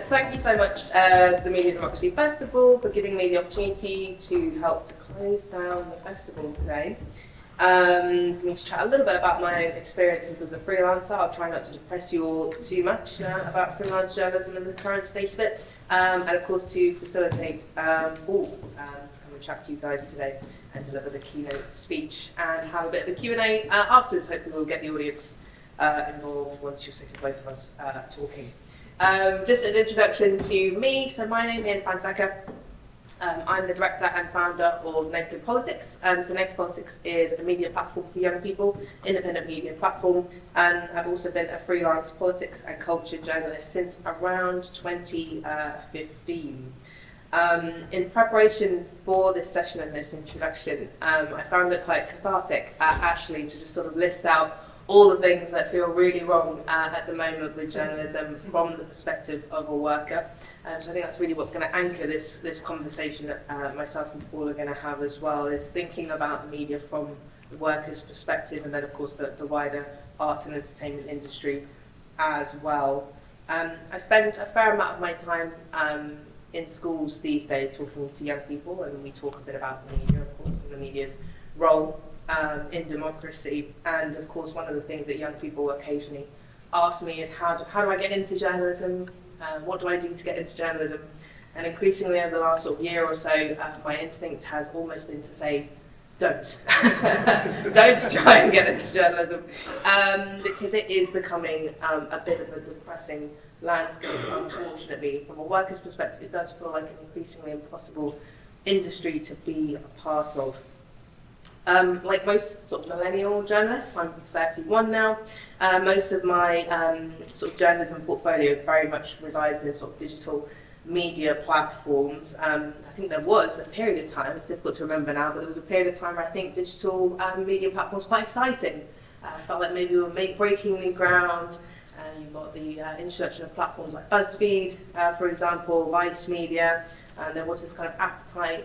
thank you so much to the Media Democracy Festival for giving me the opportunity to help to close down the festival today. For me to chat a little bit about my experiences as a freelancer. I'll try not to depress you all too much about freelance journalism and the current state of it. And of course to facilitate Paul to come and chat to you guys today and deliver the keynote speech and have a bit of a Q&A afterwards. Hopefully we'll get the audience involved once you're sick of both of us talking. Just an introduction to me. So my name is Banseka. I'm the director and founder of Naked Politics. So Naked Politics is a media platform for young people, independent media platform, and I've also been a freelance politics and culture journalist since around 2015. In preparation for this session and this introduction, I found it quite cathartic actually to just sort of list out all the things that feel really wrong at the moment with journalism from the perspective of a worker. So I think that's really what's going to anchor this conversation that myself and Paul are going to have as well, is thinking about the media from the worker's perspective, and then of course the wider arts and entertainment industry as well. I spend a fair amount of my time in schools these days talking to young people, and we talk a bit about the media, of course, and the media's role in democracy. And of course one of the things that young people occasionally ask me is how do I get into journalism? What do I do to get into journalism? And increasingly over the last sort of year or so, my instinct has almost been to say, don't. Don't try and get into journalism, because it is becoming a bit of a depressing landscape, unfortunately. From a worker's perspective, it does feel like an increasingly impossible industry to be a part of. Like most sort of millennial journalists, I'm 31 now. Most of my sort of journalism portfolio very much resides in sort of digital media platforms. I think there was a period of time, it's difficult to remember now, but there was a period of time where I think digital media platforms were quite exciting. I felt like maybe we were breaking new ground. You've got the introduction of platforms like BuzzFeed, for example, Vice Media, and there was this kind of appetite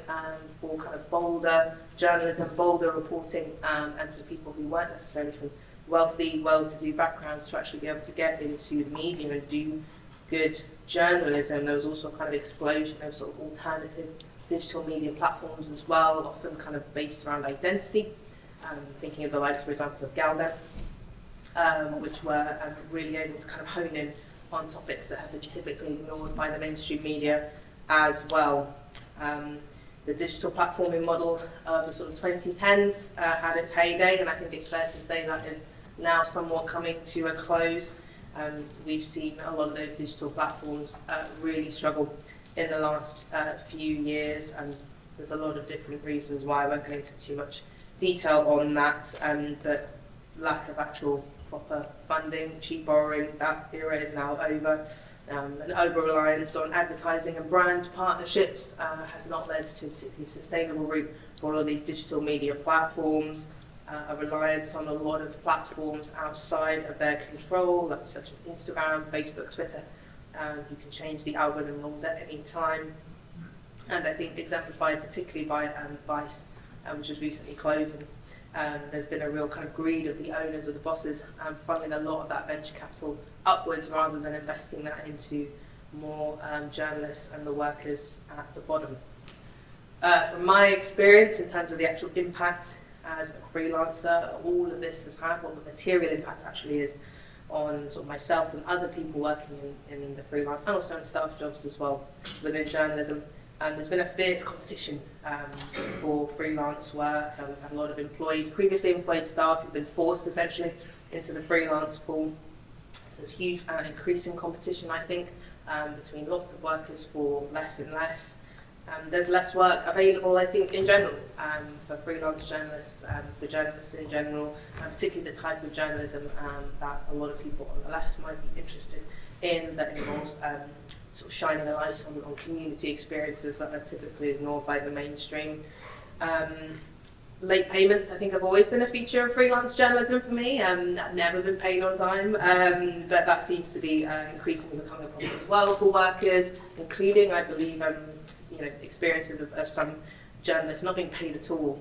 for kind of bolder journalism, bolder reporting, and for people who weren't necessarily from wealthy, well-to-do backgrounds to actually be able to get into the media and do good journalism. There was also a kind of explosion of sort of alternative digital media platforms as well, often kind of based around identity. Thinking of the likes, for example, of Galda, which were really able to kind of hone in on topics that have been typically ignored by the mainstream media as well. The digital platforming model of the sort of 2010s had its heyday, and I think it's fair to say that is now somewhat coming to a close. We've seen a lot of those digital platforms really struggle in the last few years, and there's a lot of different reasons why. I won't go into too much detail on that, but lack of actual proper funding, cheap borrowing, that era is now over. An over-reliance on advertising and brand partnerships has not led to a particularly sustainable route for all of these digital media platforms. A reliance on a lot of platforms outside of their control, such as Instagram, Facebook, Twitter. You can change the algorithm rules at any time. And I think exemplified particularly by Vice, which is recently closing. There's been a real kind of greed of the owners or the bosses funneling a lot of that venture capital upwards rather than investing that into more journalists and the workers at the bottom. From my experience in terms of the actual impact as a freelancer, all of this has had, what the material impact actually is on sort of myself and other people working in the freelance and also in staff jobs as well within journalism. There's been a fierce competition for freelance work. We've had a lot of previously employed staff who've been forced essentially into the freelance pool. So there's huge increasing competition, I think, between lots of workers for less and less. There's less work available, I think, in general, for freelance journalists, for journalists in general, and particularly the type of journalism that a lot of people on the left might be interested in, that involves sort of shining a light on community experiences that are typically ignored by the mainstream. Late payments, I think, have always been a feature of freelance journalism for me. I've never been paid on time, but that seems to be increasingly becoming a problem as well for workers, including, I believe, experiences of some journalists not being paid at all,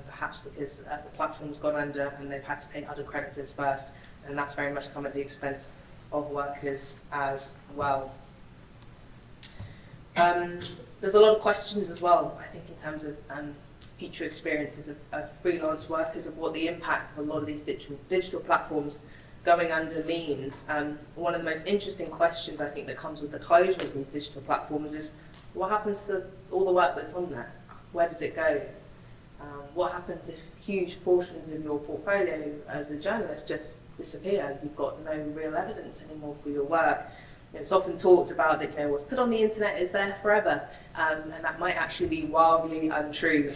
perhaps because the platform's gone under and they've had to pay other creditors first, and that's very much come at the expense of workers as well. There's a lot of questions as well, I think, in terms of future experiences of freelance workers, of what the impact of a lot of these digital platforms going under means. One of the most interesting questions, I think, that comes with the closure of these digital platforms is, what happens to all the work that's on there? Where does it go? What happens if huge portions of your portfolio as a journalist just disappear? You've got no real evidence anymore for your work. It's often talked about that, what's put on the internet is there forever, and that might actually be wildly untrue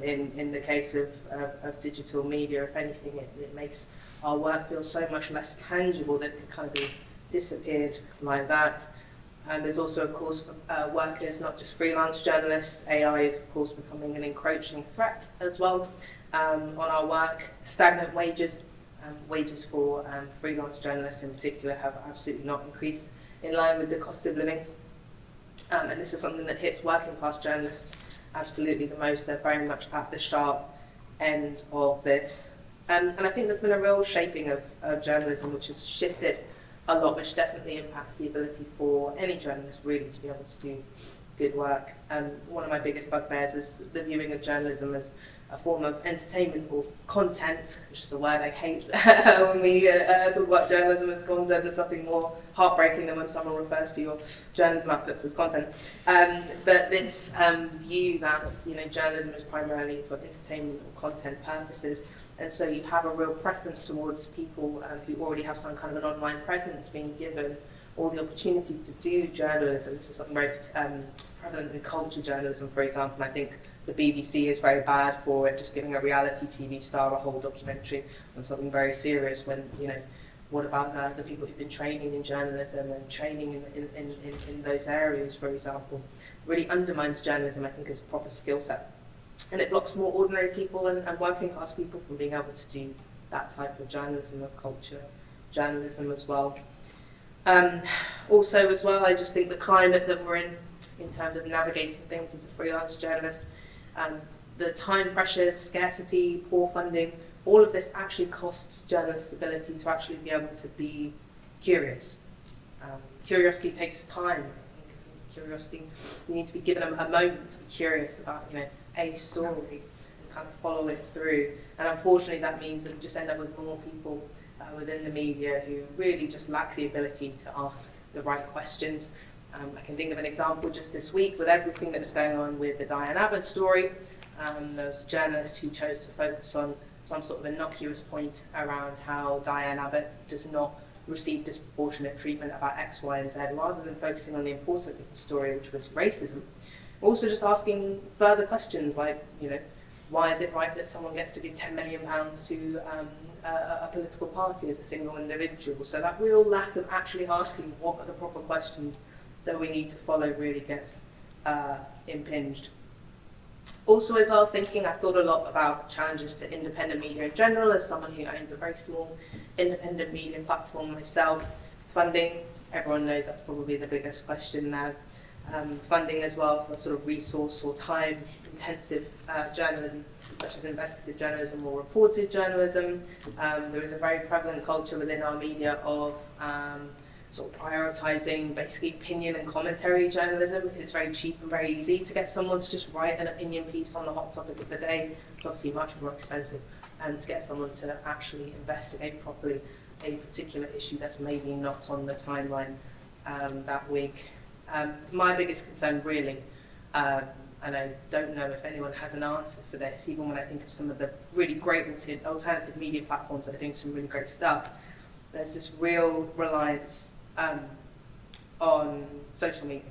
in the case of digital media. If anything, it makes our work feel so much less tangible that it can kind of be disappeared like that. And there's also, of course, workers, not just freelance journalists. AI is, of course, becoming an encroaching threat as well on our work. Stagnant wages, wages for freelance journalists in particular, have absolutely not increased in line with the cost of living. And this is something that hits working class journalists absolutely the most. They're very much at the sharp end of this. And I think there's been a real shaping of journalism which has shifted a lot, which definitely impacts the ability for any journalist really to be able to do good work. One of my biggest bugbears is the viewing of journalism as a form of entertainment or content, which is a word I hate when we talk about journalism as content. There's something more heartbreaking than when someone refers to your journalism outputs as content. But this view that journalism is primarily for entertainment or content purposes, and so you have a real preference towards people who already have some kind of an online presence being given all the opportunities to do journalism. This is something very prevalent in culture journalism, for example. And I think the BBC is very bad for it, just giving a reality TV star a whole documentary on something very serious when, what about the people who've been training in journalism and training in those areas, for example? Really undermines journalism, I think, as a proper skill set. And it blocks more ordinary people and working class people from being able to do that type of journalism, of culture journalism as well. Also as well, I just think the climate that we're in terms of navigating things as a freelance journalist, the time pressures, scarcity, poor funding, all of this actually costs journalists' ability to actually be able to be curious. Curiosity takes time. Curiosity, you need to be given a moment to be curious about, a story and kind of follow it through. And unfortunately, that means that we just end up with more people within the media who really just lack the ability to ask the right questions. I can think of an example just this week with everything that was going on with the Diane Abbott story. There was a journalist who chose to focus on some sort of innocuous point around how Diane Abbott does not receive disproportionate treatment about X, Y, and Z, rather than focusing on the importance of the story, which was racism. Also just asking further questions like, why is it right that someone gets to give £10 million to a political party as a single individual? So that real lack of actually asking what are the proper questions that we need to follow really gets impinged. Also as well, I've thought a lot about challenges to independent media in general, as someone who owns a very small independent media platform myself. Funding, everyone knows that's probably the biggest question now. Funding as well for sort of resource or time-intensive journalism, such as investigative journalism or reported journalism. There is a very prevalent culture within our media of sort of prioritising basically opinion and commentary journalism, because it's very cheap and very easy to get someone to just write an opinion piece on the hot topic of the day. It's obviously much more expensive, and to get someone to actually investigate properly a particular issue that's maybe not on the timeline that week. My biggest concern really, and I don't know if anyone has an answer for this, even when I think of some of the really great alternative media platforms that are doing some really great stuff, there's this real reliance on social media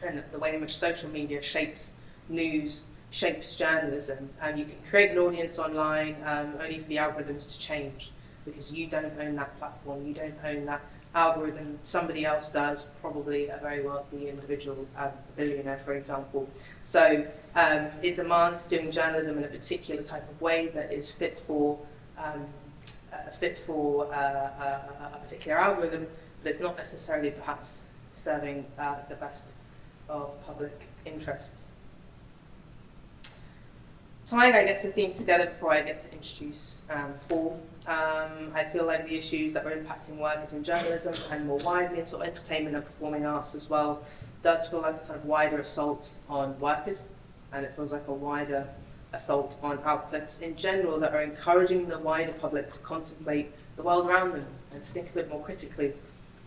and the way in which social media shapes news, shapes journalism. And you can create an audience online only for the algorithms to change, because you don't own that platform, you don't own that algorithm, somebody else does, probably a very wealthy individual, a billionaire, for example. So it demands doing journalism in a particular type of way that is fit for a particular algorithm, but it's not necessarily perhaps serving the best of public interests. Tying, I guess, the themes together before I get to introduce Paul, I feel like the issues that are impacting workers in journalism and more widely in sort of entertainment and performing arts as well does feel like a kind of wider assault on workers, and it feels like a wider assault on outputs in general that are encouraging the wider public to contemplate the world around them and to think a bit more critically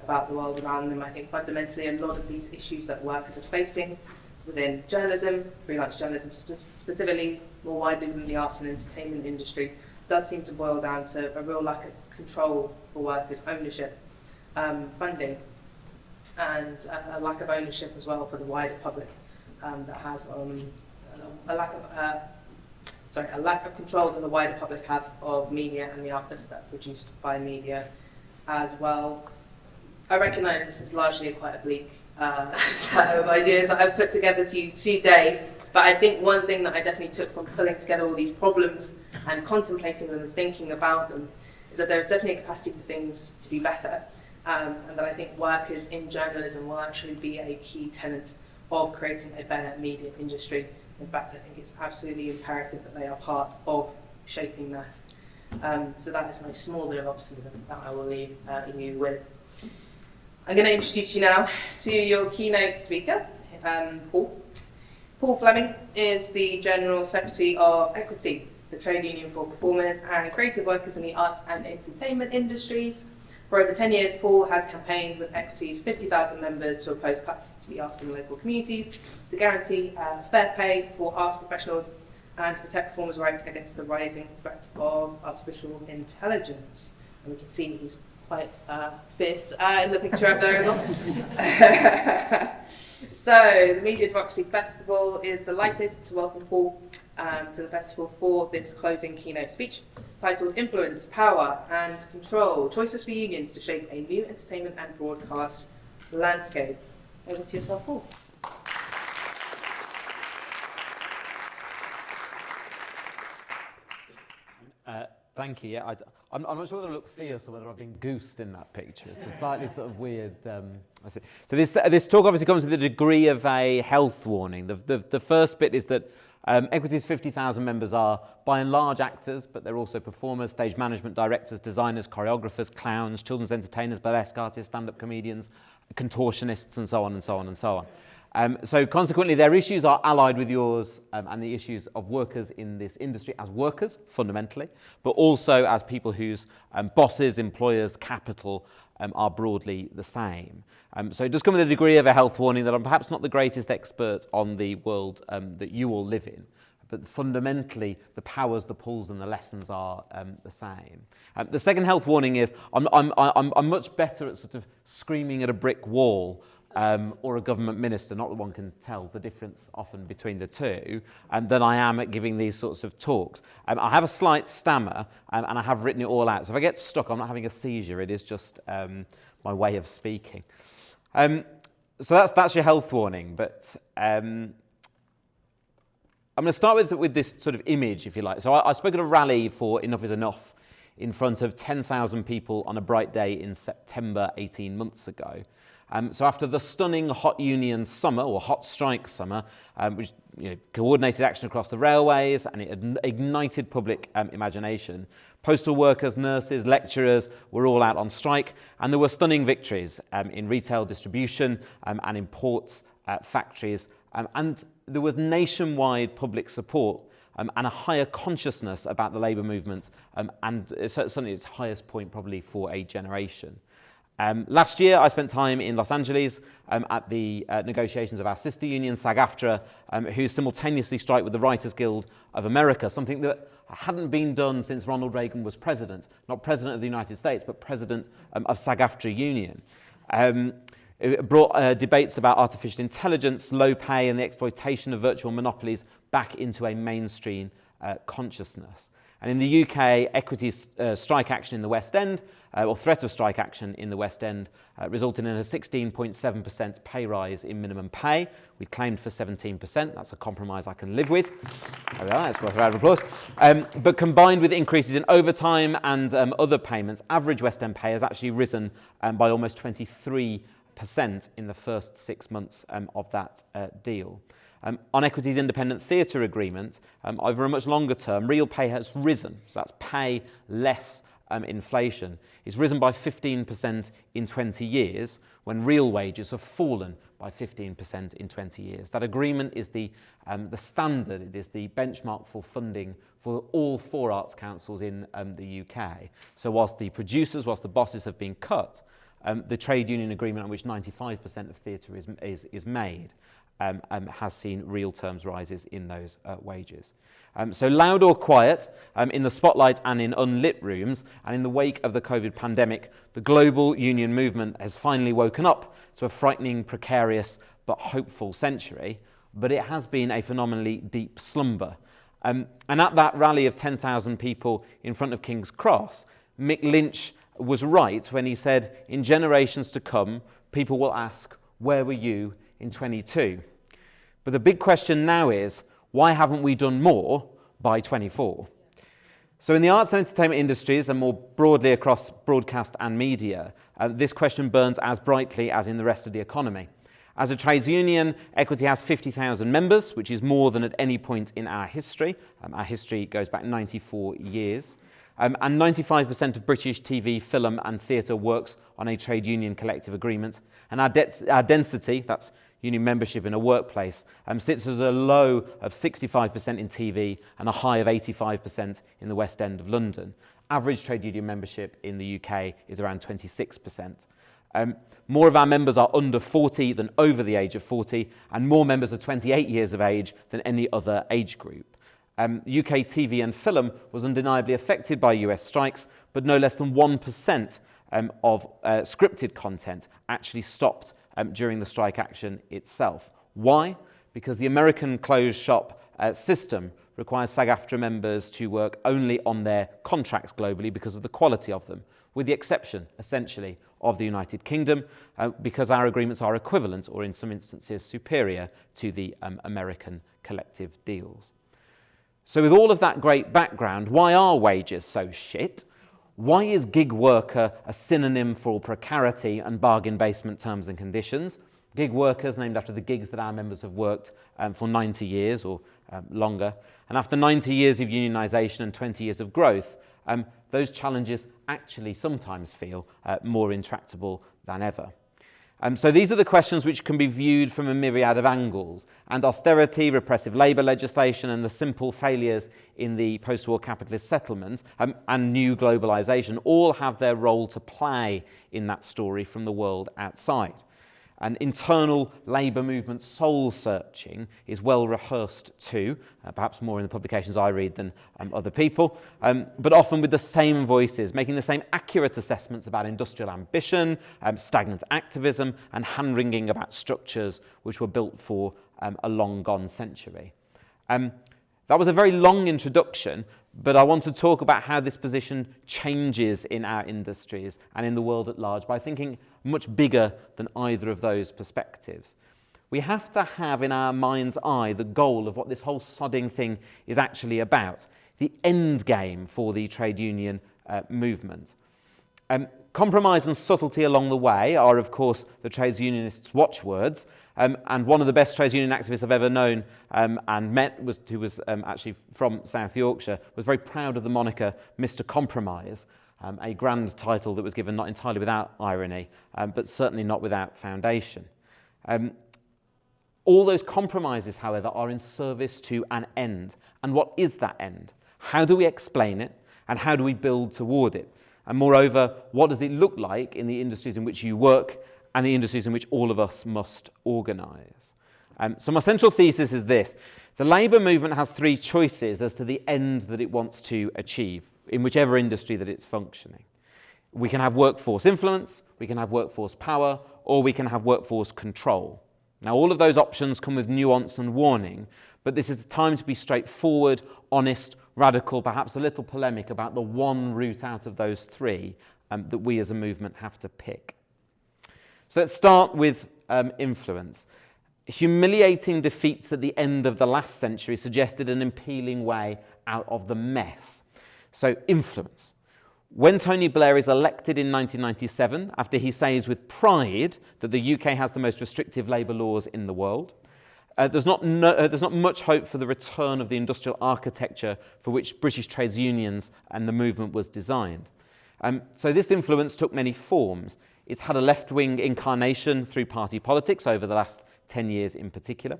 about the world around them. I think fundamentally a lot of these issues that workers are facing within journalism, freelance journalism specifically, more widely within the arts and entertainment industry, does seem to boil down to a real lack of control for workers, ownership, funding, and a lack of ownership as well for the wider public that has a lack of control that the wider public have of media and the outputs that are produced by media as well. I recognise this is largely quite a bleak set of ideas that I've put together to you today, but I think one thing that I definitely took from pulling together all these problems and contemplating them and thinking about them is that there's definitely a capacity for things to be better, and that I think workers in journalism will actually be a key tenet of creating a better media industry. In fact, I think it's absolutely imperative that they are part of shaping that. So that is my small bit of optimism that I will leave you with. I'm going to introduce you now to your keynote speaker, Paul. Paul Fleming is the General Secretary of Equity, the trade union for performers and creative workers in the arts and entertainment industries. For over 10 years, Paul has campaigned with Equity's 50,000 members to oppose cuts to the arts and local communities, to guarantee fair pay for arts professionals, and to protect performers' rights against the rising threat of artificial intelligence. And we can see he's quite fierce in the picture up there as well. So, the Media Democracy Festival is delighted to welcome Paul to the festival for this closing keynote speech, titled Influence, Power and Control, Choices for Unions to Shape a New Entertainment and Broadcast Landscape. Over to yourself, Paul. Thank you. Yeah, I'm not sure whether I look fierce or whether I've been goosed in that picture. It's a slightly sort of weird. So this talk obviously comes with a degree of a health warning. The first bit is that Equity's 50,000 members are by and large actors, but they're also performers, stage management directors, designers, choreographers, clowns, children's entertainers, burlesque artists, stand-up comedians, contortionists, and so on and so on and so on. So consequently, their issues are allied with yours and the issues of workers in this industry as workers, fundamentally, but also as people whose bosses, employers, capital are broadly the same. So it does come with a degree of a health warning that I'm perhaps not the greatest expert on the world that you all live in, but fundamentally the powers, the pulls and the lessons are the same. The second health warning is I'm much better at sort of screaming at a brick wall or a government minister, not that one can tell the difference often between the two, than I am at giving these sorts of talks. I have a slight stammer, and I have written it all out. So if I get stuck, I'm not having a seizure. It is just my way of speaking. So that's your health warning. But I'm going to start with this sort of image, if you like. So I spoke at a rally for Enough is Enough in front of 10,000 people on a bright day in September 18 months ago. So after the stunning hot union summer, or hot strike summer, which coordinated action across the railways and it ignited public imagination, postal workers, nurses, lecturers were all out on strike, and there were stunning victories in retail distribution and in ports, factories, and there was nationwide public support and a higher consciousness about the labour movement, and certainly its highest point probably for a generation. Last year, I spent time in Los Angeles at the negotiations of our sister union, SAG-AFTRA, who simultaneously strike with the Writers Guild of America, something that hadn't been done since Ronald Reagan was president, not president of the United States, but president of SAG-AFTRA union. It brought debates about artificial intelligence, low pay, and the exploitation of virtual monopolies back into a mainstream consciousness. And in the UK, Equity's strike action in the West End, or threat of strike action in the West End, resulted in a 16.7% pay rise in minimum pay. We claimed for 17%. That's a compromise I can live with. There we are. That's worth a round of applause. But combined with increases in overtime and other payments, average West End pay has actually risen by almost 23% in the first 6 months of that deal. On Equity's independent theatre agreement, over a much longer term, real pay has risen. So that's pay less inflation. It's risen by 15% in 20 years, when real wages have fallen by 15% in 20 years. That agreement is the standard, it is the benchmark for funding for all 4 arts councils in the UK. So whilst the bosses have been cut, the trade union agreement on which 95% of theatre is made has seen real terms rises in those wages. So loud or quiet, in the spotlight and in unlit rooms, and in the wake of the COVID pandemic, the global union movement has finally woken up to a frightening, precarious but hopeful century, but it has been a phenomenally deep slumber. And at that rally of 10,000 people in front of King's Cross, Mick Lynch was right when he said, in generations to come, people will ask, where were you in 22? But the big question now is, why haven't we done more by 24? So in the arts and entertainment industries, and more broadly across broadcast and media, this question burns as brightly as in the rest of the economy. As a trades union, Equity has 50,000 members, which is more than at any point in our history. Our history goes back 94 years. And 95% of British TV, film and theatre works on a trade union collective agreement. And our density, that's union membership in a workplace, sits at a low of 65% in TV and a high of 85% in the West End of London. Average trade union membership in the UK is around 26%. More of our members are under 40 than over the age of 40, and more members are 28 years of age than any other age group. UK TV and film was undeniably affected by US strikes, but no less than 1% of scripted content actually stopped during the strike action itself. Why? Because the American closed shop system requires SAG-AFTRA members to work only on their contracts globally because of the quality of them, with the exception, essentially, of the United Kingdom, because our agreements are equivalent, or in some instances superior, to the American collective deals. So with all of that great background, why are wages so shit? Why is gig worker a synonym for precarity and bargain basement terms and conditions? Gig workers named after the gigs that our members have worked for 90 years or longer. And after 90 years of unionisation and 20 years of growth, those challenges actually sometimes feel more intractable than ever. So these are the questions which can be viewed from a myriad of angles, and austerity, repressive labour legislation and the simple failures in the post-war capitalist settlement and new globalisation all have their role to play in that story from the world outside. And internal labour movement soul-searching is well rehearsed too, perhaps more in the publications I read than other people, but often with the same voices, making the same accurate assessments about industrial ambition, stagnant activism, and hand-wringing about structures which were built for a long-gone century. That was a very long introduction, but I want to talk about how this position changes in our industries and in the world at large by thinking much bigger than either of those perspectives. We have to have in our mind's eye the goal of what this whole sodding thing is actually about, the end game for the trade union movement. Compromise and subtlety along the way are, of course, the trades unionists' watchwords, and one of the best trades union activists I've ever known and met, who was actually from South Yorkshire, was very proud of the moniker Mr. Compromise, a grand title that was given not entirely without irony, but certainly not without foundation. All those compromises, however, are in service to an end. And what is that end? How do we explain it? And how do we build toward it? And moreover, what does it look like in the industries in which you work and the industries in which all of us must organise? So my central thesis is this. The labour movement has 3 choices as to the end that it wants to achieve in whichever industry that it's functioning. We can have workforce influence, we can have workforce power, or we can have workforce control. Now, all of those options come with nuance and warning, but this is a time to be straightforward, honest, radical, perhaps a little polemic about the one route out of those 3 that we as a movement have to pick. So let's start with influence. Humiliating defeats at the end of the last century suggested an appealing way out of the mess. So influence. When Tony Blair is elected in 1997, after he says with pride that the UK has the most restrictive labour laws in the world, there's not much hope for the return of the industrial architecture for which British trades unions and the movement was designed. So this influence took many forms. It's had a left-wing incarnation through party politics over the last 10 years in particular.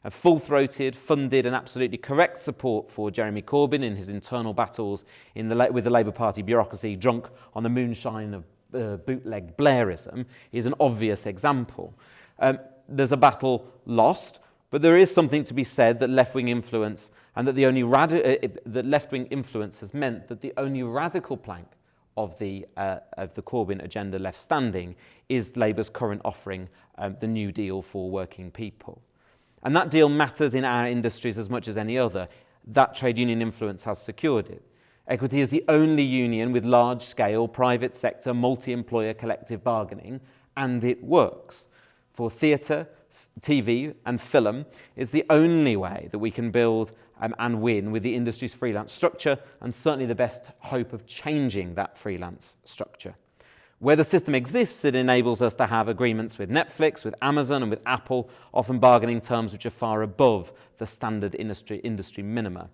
A full-throated, funded and absolutely correct support for Jeremy Corbyn in his internal battles with the Labour Party bureaucracy drunk on the moonshine of bootleg Blairism is an obvious example. There's a battle lost, but there is something to be said that left-wing influence and that that left-wing influence has meant that the only radical plank of the Corbyn agenda left standing is Labour's current offering, the New Deal for working people. And that deal matters in our industries as much as any other. That trade union influence has secured it. Equity is the only union with large-scale private sector multi-employer collective bargaining, and it works. For theatre, TV and film, it's the only way that we can build and win with the industry's freelance structure, and certainly the best hope of changing that freelance structure. Where the system exists, it enables us to have agreements with Netflix, with Amazon and with Apple, often bargaining terms which are far above the standard industry minima.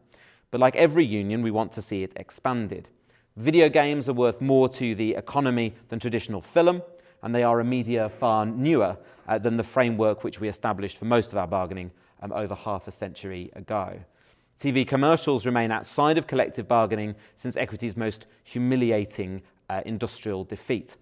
But like every union, we want to see it expanded. Video games are worth more to the economy than traditional film, and they are a media far newer than the framework which we established for most of our bargaining over half a century ago. TV commercials remain outside of collective bargaining since equity's most humiliating industrial defeat.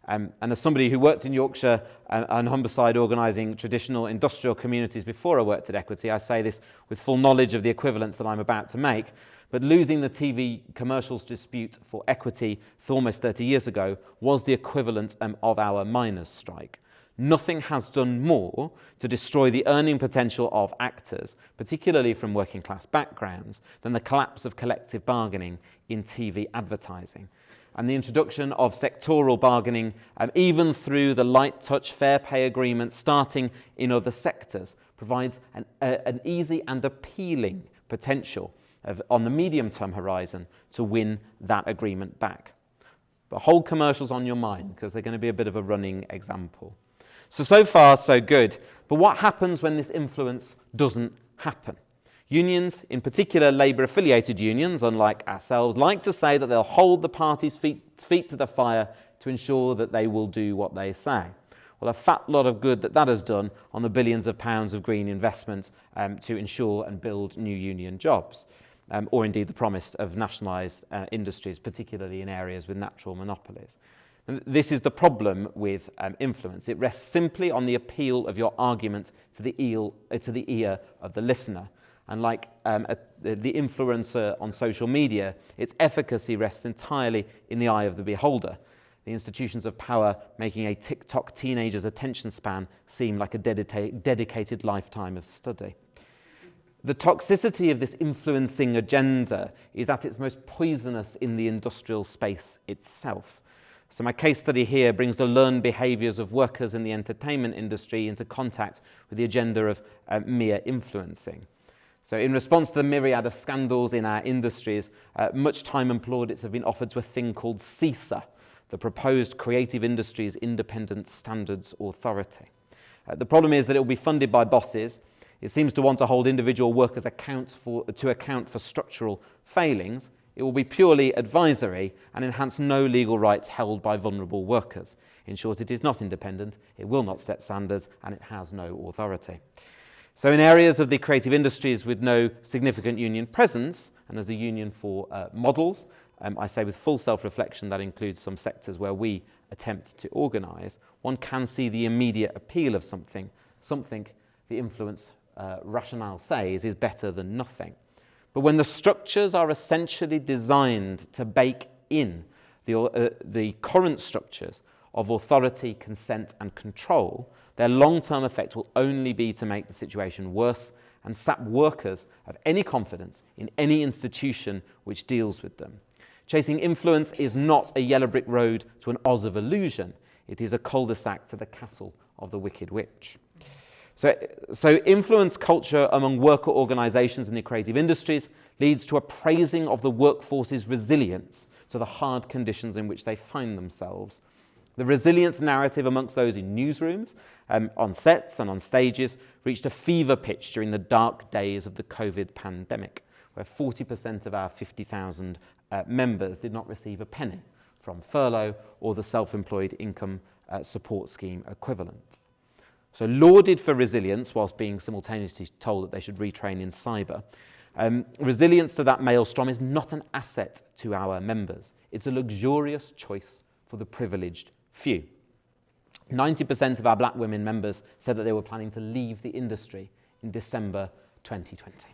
And as somebody who worked in Yorkshire and Humberside organising traditional industrial communities before I worked at Equity, I say this with full knowledge of the equivalence that I'm about to make, but losing the TV commercials dispute for Equity almost 30 years ago was the equivalent of our miners' strike. Nothing has done more to destroy the earning potential of actors, particularly from working class backgrounds, than the collapse of collective bargaining in TV advertising. And the introduction of sectoral bargaining, even through the light touch fair pay agreement starting in other sectors, provides an easy and appealing potential on the medium-term horizon to win that agreement back. But hold commercials on your mind, because they're going to be a bit of a running example. So far, so good. But what happens when this influence doesn't happen? Unions, in particular Labour-affiliated unions, unlike ourselves, like to say that they'll hold the party's feet to the fire to ensure that they will do what they say. Well, a fat lot of good that has done on the billions of pounds of green investment to ensure and build new union jobs, or indeed the promise of nationalised industries, particularly in areas with natural monopolies. And this is the problem with influence. It rests simply on the appeal of your argument to the ear of the listener. And like the influencer on social media, its efficacy rests entirely in the eye of the beholder. The institutions of power making a TikTok teenager's attention span seem like a dedicated lifetime of study. The toxicity of this influencing agenda is at its most poisonous in the industrial space itself. So my case study here brings the learned behaviours of workers in the entertainment industry into contact with the agenda of mere influencing. So in response to the myriad of scandals in our industries, much time and plaudits have been offered to a thing called CISA, the proposed Creative Industries Independent Standards Authority. The problem is that it will be funded by bosses. It seems to want to hold individual workers to account for structural failings. It will be purely advisory and enhance no legal rights held by vulnerable workers. In short, it is not independent, it will not set standards, and it has no authority. So in areas of the creative industries with no significant union presence, and as a union for models, I say with full self-reflection that includes some sectors where we attempt to organise, one can see the immediate appeal of something the influence rationale says is better than nothing. But when the structures are essentially designed to bake in the current structures of authority, consent and control, their long-term effect will only be to make the situation worse and sap workers of any confidence in any institution which deals with them. Chasing influence is not a yellow brick road to an Oz of illusion. It is a cul-de-sac to the castle of the Wicked Witch. So influence culture among worker organisations in the creative industries leads to a praising of the workforce's resilience to the hard conditions in which they find themselves. The resilience narrative amongst those in newsrooms, on sets and on stages reached a fever pitch during the dark days of the COVID pandemic, where 40% of our 50,000 members did not receive a penny from furlough or the self-employed income support scheme equivalent. So lauded for resilience whilst being simultaneously told that they should retrain in cyber. Resilience to that maelstrom is not an asset to our members. It's a luxurious choice for the privileged few. 90% of our black women members said that they were planning to leave the industry in December 2020.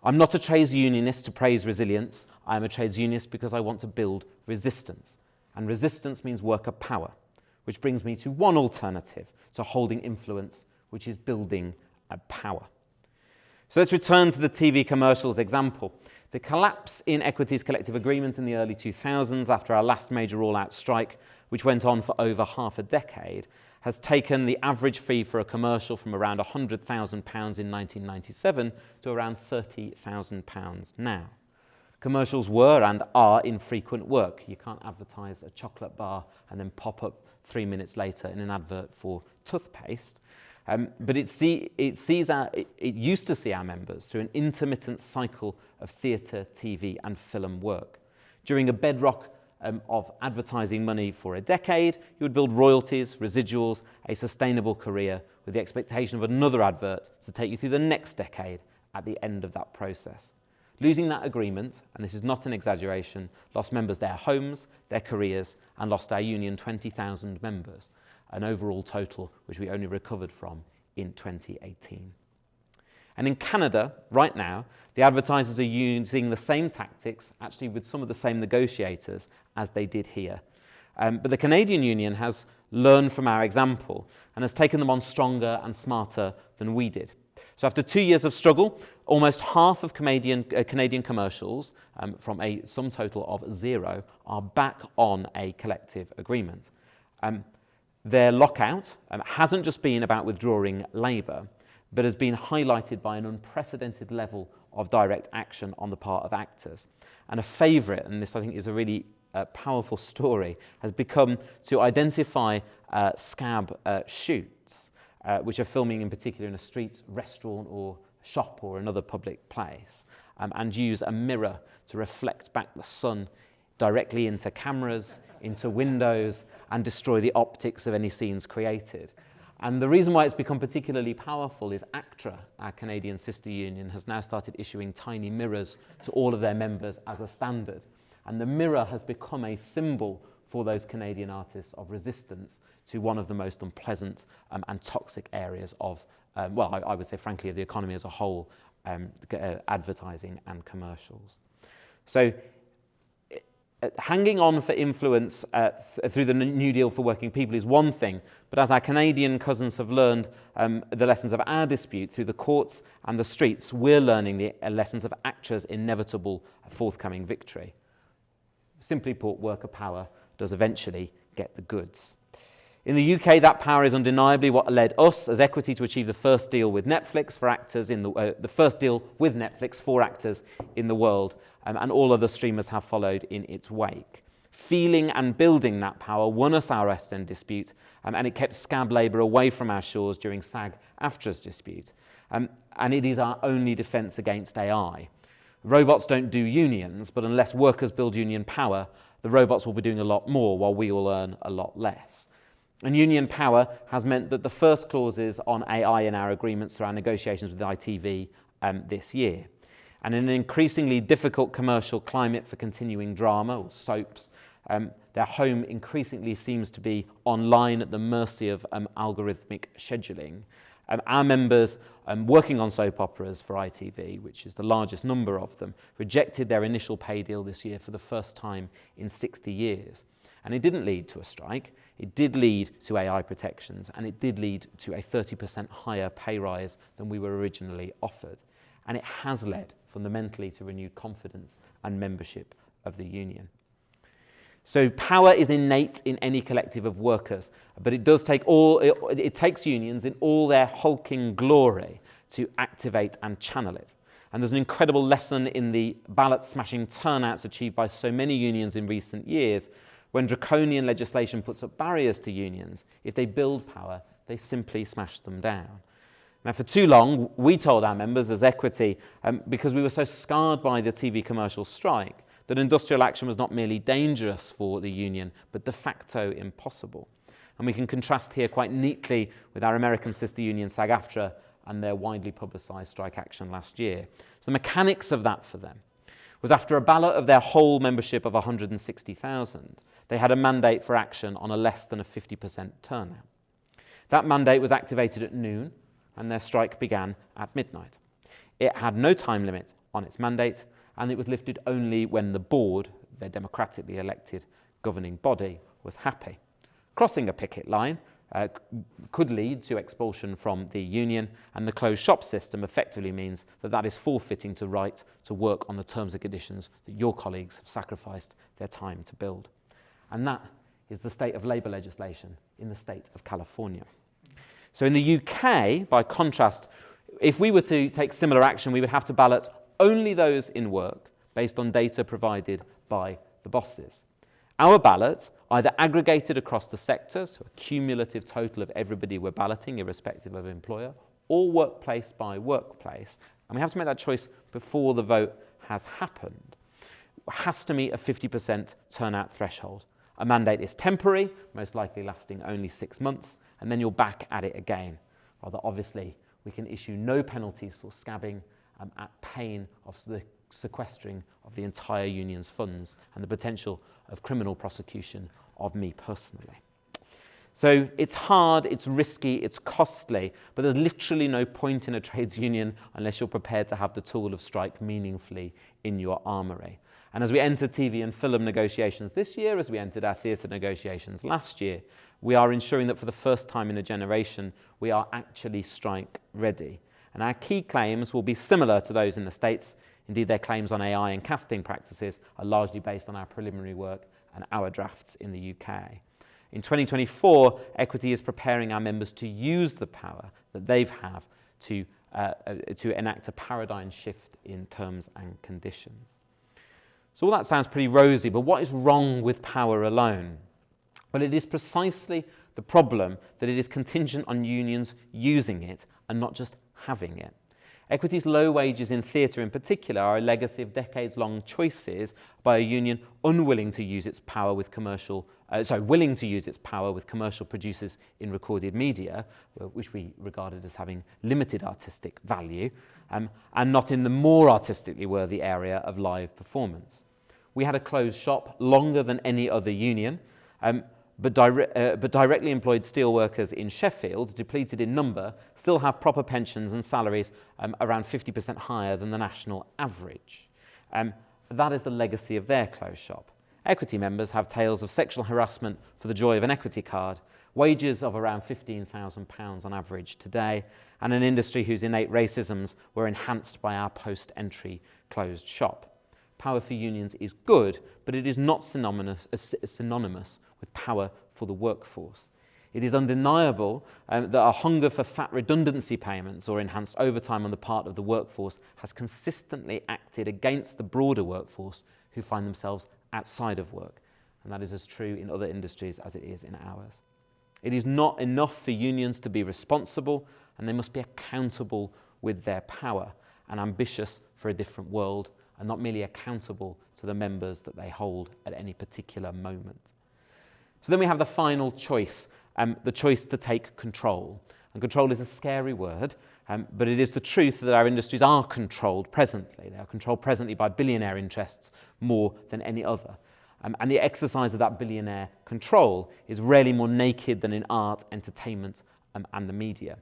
I'm not a trades unionist to praise resilience. I am a trades unionist because I want to build resistance. And resistance means worker power, which brings me to one alternative to holding influence, which is building a power. So let's return to the TV commercials example. The collapse in Equity's collective agreement in the early 2000s after our last major all-out strike, which went on for over half a decade, has taken the average fee for a commercial from around £100,000 in 1997 to around £30,000 now. Commercials were and are infrequent work. You can't advertise a chocolate bar and then pop up 3 minutes later in an advert for toothpaste. But it used to see our members through an intermittent cycle of theatre, TV and film work. During a bedrock of advertising money for a decade, you would build royalties, residuals, a sustainable career with the expectation of another advert to take you through the next decade at the end of that process. Losing that agreement, and this is not an exaggeration, lost members their homes, their careers, and lost our union 20,000 members, an overall total which we only recovered from in 2018. And in Canada, right now, the advertisers are using the same tactics, actually with some of the same negotiators, as they did here. But the Canadian Union has learned from our example and has taken them on stronger and smarter than we did. So after 2 years of struggle, almost half of Canadian commercials, from a sum total of 0, are back on a collective agreement. Their lockout hasn't just been about withdrawing labour, but has been highlighted by an unprecedented level of direct action on the part of actors. And a favourite, and this I think is a really powerful story, has become to identify scab shoots, which are filming in particular in a street, restaurant or shop or another public place, and use a mirror to reflect back the sun directly into cameras, into windows, and destroy the optics of any scenes created. And the reason why it's become particularly powerful is ACTRA, our Canadian sister union, has now started issuing tiny mirrors to all of their members as a standard. And the mirror has become a symbol for those Canadian artists of resistance to one of the most unpleasant and toxic areas of, I would say frankly, of the economy as a whole, advertising and commercials. So hanging on for influence through the New Deal for working people is one thing, but as our Canadian cousins have learned the lessons of our dispute through the courts and the streets, we're learning the lessons of ACTRA's inevitable forthcoming victory. Simply put, worker power does eventually get the goods. In the UK, that power is undeniably what led us as Equity to achieve the first deal with Netflix for actors in the first deal with Netflix for actors in the world, and all other streamers have followed in its wake. Feeling and building that power won us our West End dispute, and it kept scab labour away from our shores during SAG-AFTRA's dispute. And it is our only defence against AI. Robots don't do unions, but unless workers build union power, the robots will be doing a lot more while we will earn a lot less. And union power has meant that the first clauses on AI in our agreements through our negotiations with ITV this year. And in an increasingly difficult commercial climate for continuing drama or soaps, their home increasingly seems to be online at the mercy of algorithmic scheduling. Our members working on soap operas for ITV, which is the largest number of them, rejected their initial pay deal this year for the first time in 60 years. And it didn't lead to a strike, it did lead to AI protections, and it did lead to a 30% higher pay rise than we were originally offered. And it has led fundamentally to renewed confidence and membership of the union. So power is innate in any collective of workers, but it takes unions in all their hulking glory to activate and channel it. And there's an incredible lesson in the ballot-smashing turnouts achieved by so many unions in recent years. When draconian legislation puts up barriers to unions, if they build power, they simply smash them down. Now, for too long, we told our members as Equity, because we were so scarred by the TV commercial strike, that industrial action was not merely dangerous for the union, but de facto impossible. And we can contrast here quite neatly with our American sister union, SAG-AFTRA, and their widely publicised strike action last year. So the mechanics of that for them was after a ballot of their whole membership of 160,000, they had a mandate for action on a less than a 50% turnout. That mandate was activated at noon, and their strike began at midnight. It had no time limit on its mandate, and it was lifted only when the board, their democratically elected governing body, was happy. Crossing a picket line could lead to expulsion from the union, and the closed shop system effectively means that that is forfeiting the right to work on the terms and conditions that your colleagues have sacrificed their time to build. And that is the state of labour legislation in the state of California. So in the UK, by contrast, if we were to take similar action, we would have to ballot only those in work based on data provided by the bosses. Our ballot, either aggregated across the sector, so a cumulative total of everybody we're balloting, irrespective of employer, or workplace by workplace, and we have to make that choice before the vote has happened, has to meet a 50% turnout threshold. A mandate is temporary, most likely lasting only 6 months, and then you're back at it again. Rather obviously, we can issue no penalties for scabbing at pain of the sequestering of the entire union's funds and the potential of criminal prosecution of me personally. So it's hard, it's risky, it's costly, but there's literally no point in a trades union unless you're prepared to have the tool of strike meaningfully in your armoury. And as we enter TV and film negotiations this year, as we entered our theatre negotiations last year, we are ensuring that for the first time in a generation, we are actually strike ready. And our key claims will be similar to those in the States. Indeed, their claims on AI and casting practices are largely based on our preliminary work and our drafts in the UK. In 2024, Equity is preparing our members to use the power that they have to enact a paradigm shift in terms and conditions. So all that sounds pretty rosy, but what is wrong with power alone? Well, it is precisely the problem that it is contingent on unions using it and not just having it. Equity's low wages in theatre in particular are a legacy of decades-long choices by a union unwilling to use its power with willing to use its power with commercial producers in recorded media, which we regarded as having limited artistic value, and not in the more artistically worthy area of live performance. We had a closed shop longer than any other union, but directly employed steelworkers in Sheffield, depleted in number, still have proper pensions and salaries around 50% higher than the national average. That is the legacy of their closed shop. Equity members have tales of sexual harassment for the joy of an equity card, wages of around £15,000 on average today, and an industry whose innate racisms were enhanced by our post-entry closed shop. Power for unions is good, but it is not synonymous with power for the workforce. It is undeniable that a hunger for fat redundancy payments or enhanced overtime on the part of the workforce has consistently acted against the broader workforce who find themselves outside of work. And that is as true in other industries as it is in ours. It is not enough for unions to be responsible, and they must be accountable with their power and ambitious for a different world, and not merely accountable to the members that they hold at any particular moment. So then we have the final choice, the choice to take control. And control is a scary word, but it is the truth that our industries are controlled presently. They are controlled presently by billionaire interests more than any other. And the exercise of that billionaire control is rarely more naked than in art, entertainment, and the media.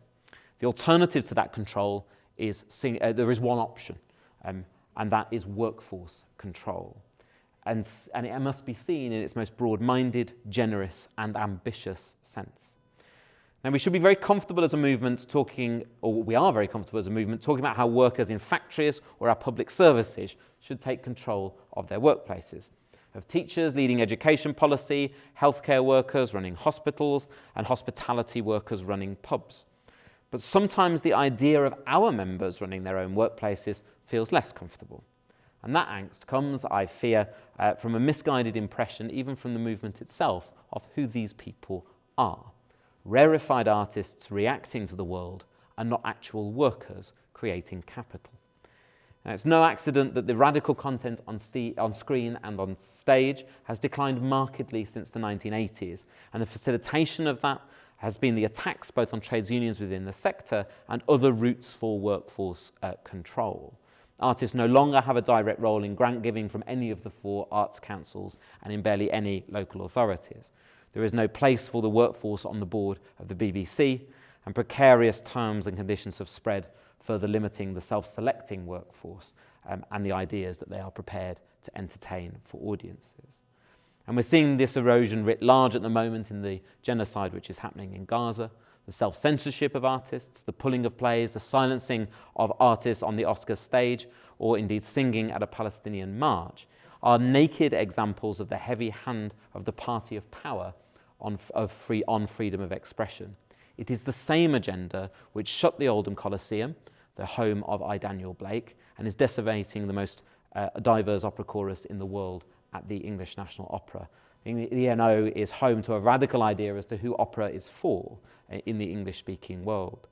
The alternative to that control is, there is one option, and that is workforce control. And it must be seen in its most broad-minded, generous, and ambitious sense. Now, we should be very comfortable as a movement we are very comfortable as a movement talking about how workers in factories or our public services should take control of their workplaces, of teachers leading education policy, healthcare workers running hospitals, and hospitality workers running pubs. But sometimes the idea of our members running their own workplaces feels less comfortable. And that angst comes, I fear, from a misguided impression, even from the movement itself, of who these people are. Rarefied artists reacting to the world and not actual workers creating capital. Now, it's no accident that the radical content on screen and on stage has declined markedly since the 1980s, and the facilitation of that has been the attacks both on trades unions within the sector and other routes for workforce control. Artists no longer have a direct role in grant giving from any of the 4 arts councils and in barely any local authorities. There is no place for the workforce on the board of the BBC, and precarious terms and conditions have spread, further limiting the self-selecting workforce and the ideas that they are prepared to entertain for audiences. And we're seeing this erosion writ large at the moment in the genocide which is happening in Gaza, the self-censorship of artists, the pulling of plays, the silencing of artists on the Oscars stage, or indeed singing at a Palestinian march, are naked examples of the heavy hand of the party of power on freedom of expression. It is the same agenda which shut the Oldham Coliseum, the home of I. Daniel Blake, and is decimating the most diverse opera chorus in the world at the English National Opera. The ENO is home to a radical idea as to who opera is for in the English-speaking world.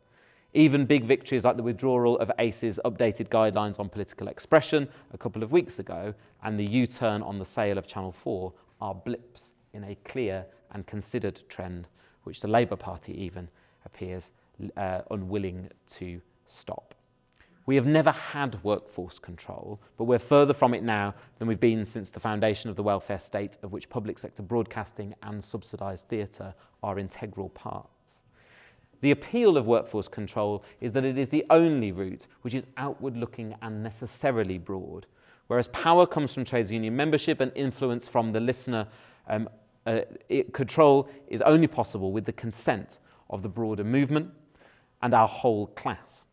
Even big victories like the withdrawal of ACE's updated guidelines on political expression a couple of weeks ago and the U-turn on the sale of Channel 4 are blips in a clear and considered trend which the Labour Party even appears unwilling to stop. We have never had workforce control, but we're further from it now than we've been since the foundation of the welfare state, of which public sector broadcasting and subsidised theatre are integral parts. The appeal of workforce control is that it is the only route which is outward-looking and necessarily broad, whereas power comes from trades union membership and influence from the listener. Control is only possible with the consent of the broader movement and our whole class.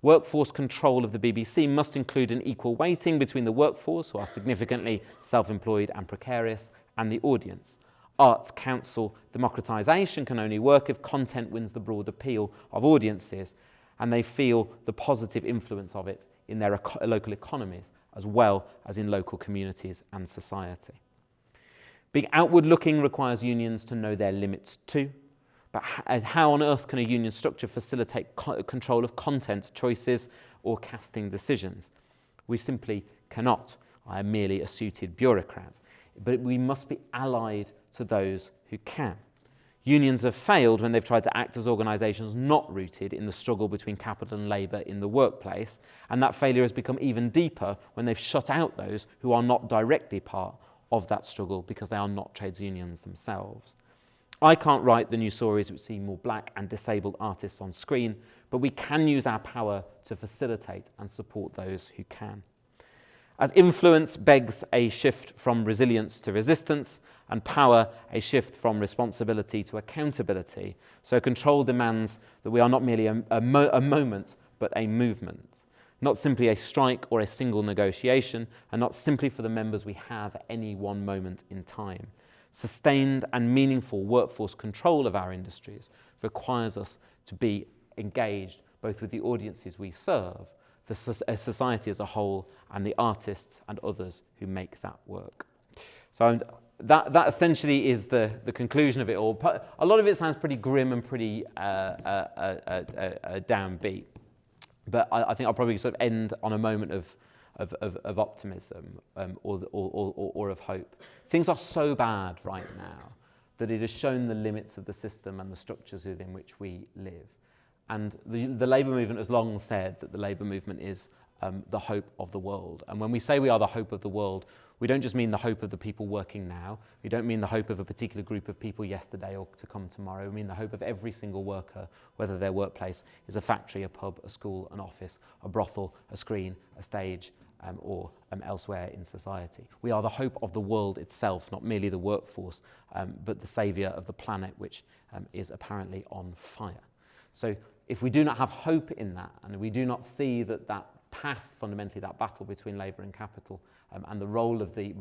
Workforce control of the BBC must include an equal weighting between the workforce, who are significantly self-employed and precarious, and the audience. Arts Council democratisation can only work if content wins the broad appeal of audiences and they feel the positive influence of it in their local economies as well as in local communities and society. Being outward-looking requires unions to know their limits too. But how on earth can a union structure facilitate control of content choices or casting decisions? We simply cannot. I am merely a suited bureaucrat. But we must be allied to those who can. Unions have failed when they've tried to act as organisations not rooted in the struggle between capital and labour in the workplace, and that failure has become even deeper when they've shut out those who are not directly part of that struggle because they are not trades unions themselves. I can't write the new stories which see more black and disabled artists on screen, but we can use our power to facilitate and support those who can. As influence begs a shift from resilience to resistance, and power a shift from responsibility to accountability, so control demands that we are not merely a moment, but a movement. Not simply a strike or a single negotiation, and not simply for the members we have at any one moment in time. Sustained and meaningful workforce control of our industries requires us to be engaged both with the audiences we serve, the society as a whole, and the artists and others who make that work. So that essentially is the conclusion of it all. A lot of it sounds pretty grim and pretty downbeat, but I think I'll probably sort of end on a moment of optimism or of hope. Things are so bad right now that it has shown the limits of the system and the structures within which we live. And the labour movement has long said that the labour movement is the hope of the world. And when we say we are the hope of the world, we don't just mean the hope of the people working now. We don't mean the hope of a particular group of people yesterday or to come tomorrow. We mean the hope of every single worker, whether their workplace is a factory, a pub, a school, an office, a brothel, a screen, a stage, or elsewhere in society. We are the hope of the world itself, not merely the workforce, but the saviour of the planet, which is apparently on fire. So if we do not have hope in that, and we do not see that path, fundamentally that battle between labour and capital, and the role of the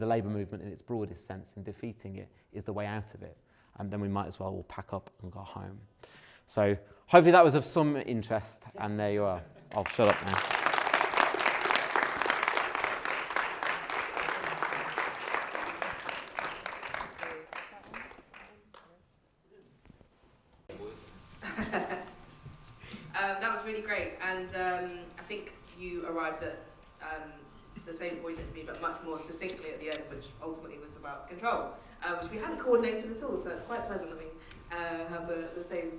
labour movement in its broadest sense in defeating it is the way out of it, then we might as well all pack up and go home. So hopefully that was of some interest, and there you are. I'll shut up now. That was really great, and I think you arrived at same point as me, but much more succinctly at the end, which ultimately was about control, which we hadn't coordinated at all. So it's quite pleasant that we have the same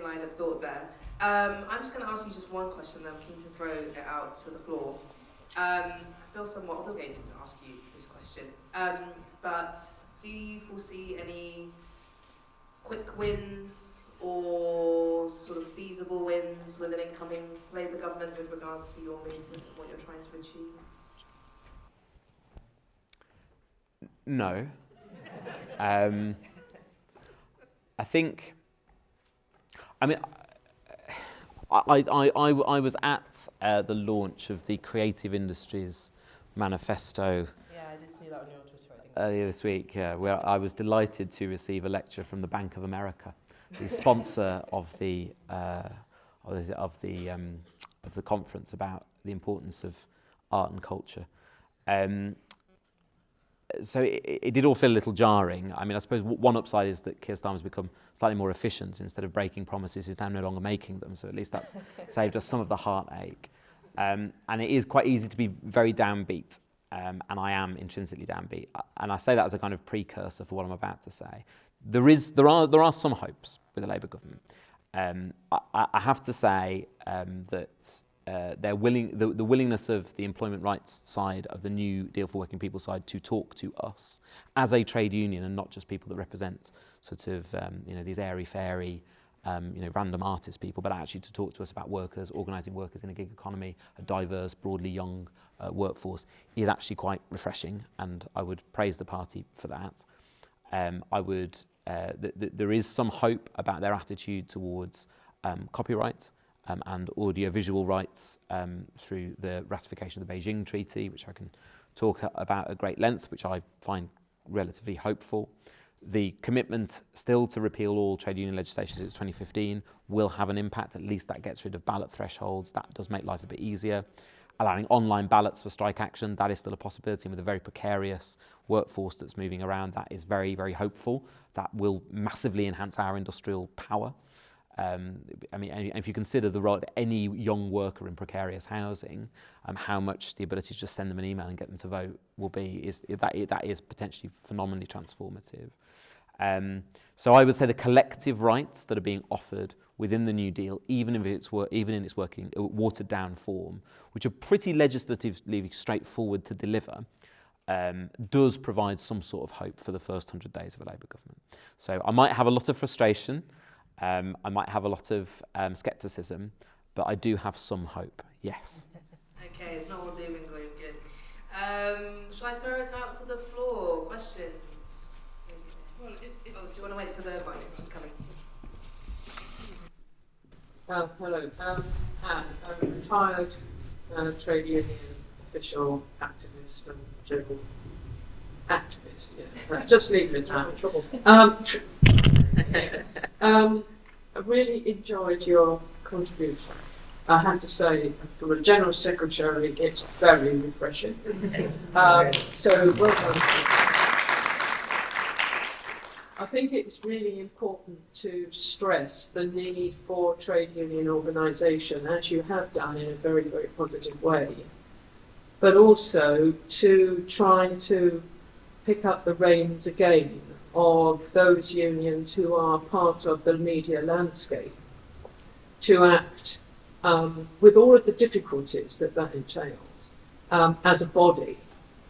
line of thought there. I'm just going to ask you just one question, then I'm keen to throw it out to the floor. I feel somewhat obligated to ask you this question, but do you foresee any quick wins or sort of feasible wins with an incoming Labour government with regards to your movement and what you're trying to achieve? No. I think, I mean, I was at the launch of the Creative Industries Manifesto. Yeah, I did see that on your Twitter, I think. Earlier this week, where I was delighted to receive a lecture from the Bank of America, the sponsor of the conference, about the importance of art and culture. So it did all feel a little jarring. I mean, I suppose one upside is that Keir Starmer's become slightly more efficient. Instead of breaking promises, he's now no longer making them. So at least that's saved us some of the heartache. And it is quite easy to be very downbeat. And I am intrinsically downbeat. And I say that as a kind of precursor for what I'm about to say. There are some hopes with the Labour government. I have to say that the willingness of the employment rights side of the New Deal for Working People side to talk to us as a trade union, and not just people that represent sort of these airy-fairy random artist people, but actually to talk to us about workers, organising workers in a gig economy, a diverse, broadly young workforce, is actually quite refreshing, and I would praise the party for that. There is some hope about their attitude towards copyright and audiovisual rights through the ratification of the Beijing Treaty, which I can talk about at great length, which I find relatively hopeful. The commitment still to repeal all trade union legislation since 2015 will have an impact. At least that gets rid of ballot thresholds. That does make life a bit easier. Allowing online ballots for strike action, that is still a possibility. And with a very precarious workforce that's moving around, that is very, very hopeful. That will massively enhance our industrial power. I mean, if you consider the role of any young worker in precarious housing, how much the ability to just send them an email and get them to vote will be, that is potentially phenomenally transformative. So I would say the collective rights that are being offered within the New Deal, even in its working watered down form, which are pretty legislatively straightforward to deliver, does provide some sort of hope for the first 100 days of a Labour government. So I might have a lot of frustration. I might have a lot of scepticism, but I do have some hope, yes. Okay, it's not all doom and gloom, good. Shall I throw it out to the floor? Questions? Well, do you want to wait for the mic? It's just coming. Hello, Anne. I'm a retired trade union official, activist and general activist, yeah. Just leave it at I really enjoyed your contribution. I have to say, from a general secretary, it's very refreshing. So well done. I think it's really important to stress the need for trade union organisation, as you have done in a very, very positive way, but also to try to pick up the reins again of those unions who are part of the media landscape, to act with all of the difficulties that entails as a body.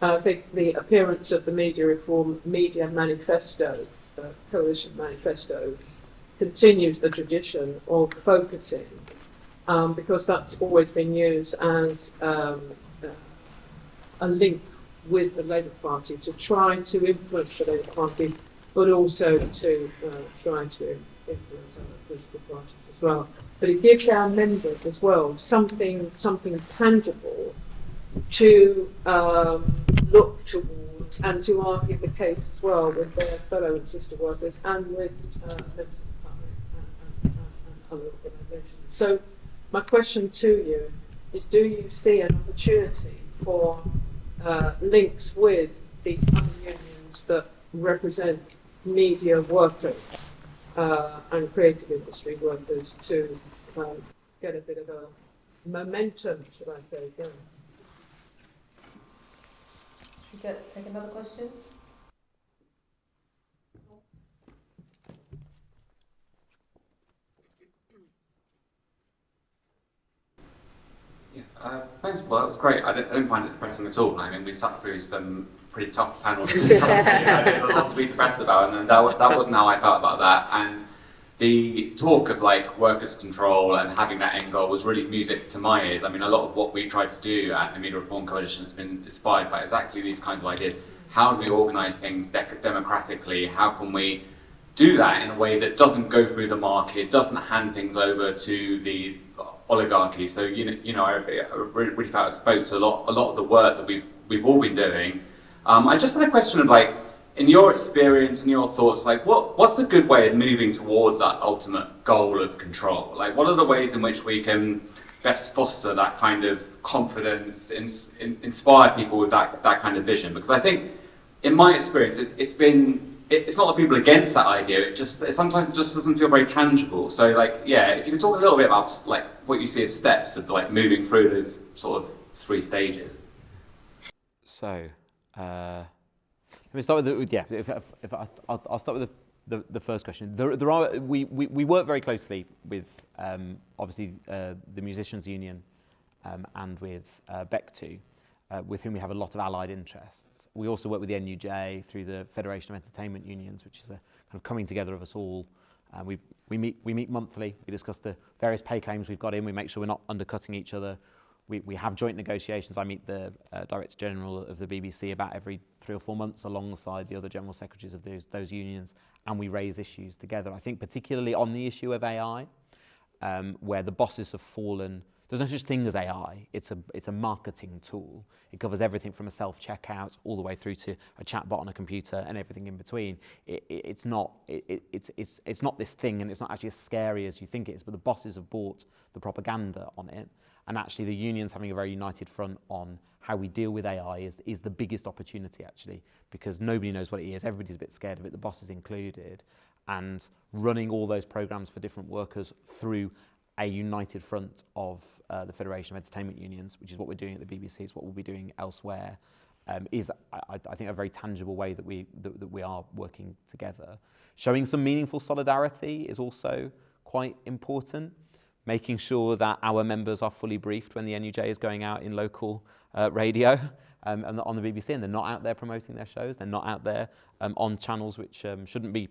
I think the appearance of the Media Reform Media Manifesto, Coalition Manifesto, continues the tradition of focusing, because that's always been used as a link with the Labour Party to try to influence the Labour Party, but also to try to influence other political parties as well. But it gives our members as well something tangible to look towards and to argue the case as well with their fellow and sister workers and with members of the public and other organisations. So my question to you is, do you see an opportunity for links with these other unions that represent media workers and creative industry workers to get a bit of a momentum, should I say, going? take another question? Thanks, Paul. That was great. I don't find it depressing at all. I mean, we sat through some pretty tough panels. There's a lot to be depressed about, and that wasn't how I felt about that. And the talk of like workers' control and having that end goal was really music to my ears. I mean, a lot of what we tried to do at the Media Reform Coalition has been inspired by exactly these kinds of ideas. How do we organise things democratically? How can we do that in a way that doesn't go through the market, doesn't hand things over to these oligarchies? So I really felt I spoke to a lot of the work that we've all been doing. I just had a question of like, in your experience and your thoughts, like what's a good way of moving towards that ultimate goal of control? Like, what are the ways in which we can best foster that kind of confidence, inspire people with that kind of vision? Because I think, in my experience, it's not that people are against that idea. It sometimes just doesn't feel very tangible. So, like, yeah, if you could talk a little bit about like what you see as steps of like moving through those sort of 3 stages. So, let me start with I'll start with the first question. We work very closely with obviously the Musicians Union and with BEC2, with whom we have a lot of allied interests. We also work with the NUJ through the Federation of Entertainment Unions, which is a kind of coming together of us all. We meet monthly. We discuss the various pay claims we've got in. We make sure we're not undercutting each other. We have joint negotiations. I meet the Director General of the BBC about every 3 or 4 months alongside the other General Secretaries of those unions, and we raise issues together. I think particularly on the issue of AI, where the bosses have fallen. There's no such thing as AI. It's a marketing tool. It covers everything from a self-checkout all the way through to a chatbot on a computer and everything in between. It's not this thing, and it's not actually as scary as you think it is. But the bosses have bought the propaganda on it, and actually the unions having a very united front on how we deal with AI is the biggest opportunity actually, because nobody knows what it is. Everybody's a bit scared of it, the bosses included, and running all those programs for different workers through a united front of the Federation of Entertainment Unions, which is what we're doing at the BBC, it's what we'll be doing elsewhere, is I think a very tangible way that we are working together. Showing some meaningful solidarity is also quite important. Making sure that our members are fully briefed when the NUJ is going out in local radio and on the BBC, and they're not out there promoting their shows. They're not out there on channels which shouldn't be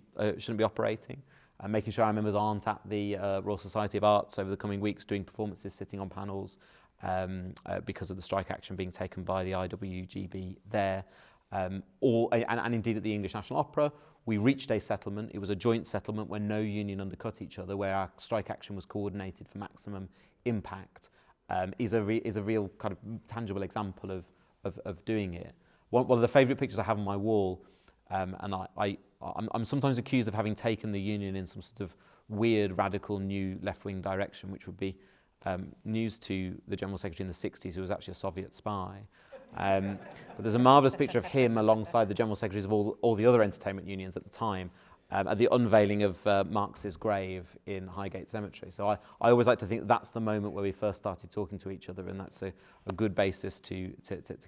operating. Making sure our members aren't at the Royal Society of Arts over the coming weeks doing performances, sitting on panels because of the strike action being taken by the IWGB there. And indeed at the English National Opera, we reached a settlement. It was a joint settlement where no union undercut each other, where our strike action was coordinated for maximum impact, is a real kind of tangible example of doing it. One of the favourite pictures I have on my wall, and I'm sometimes accused of having taken the union in some sort of weird, radical, new left-wing direction, which would be news to the General Secretary in the 60s, who was actually a Soviet spy. But there's a marvellous picture of him alongside the General Secretaries of all the other entertainment unions at the time, at the unveiling of Marx's grave in Highgate Cemetery. So I always like to think that's the moment where we first started talking to each other, and that's a good basis to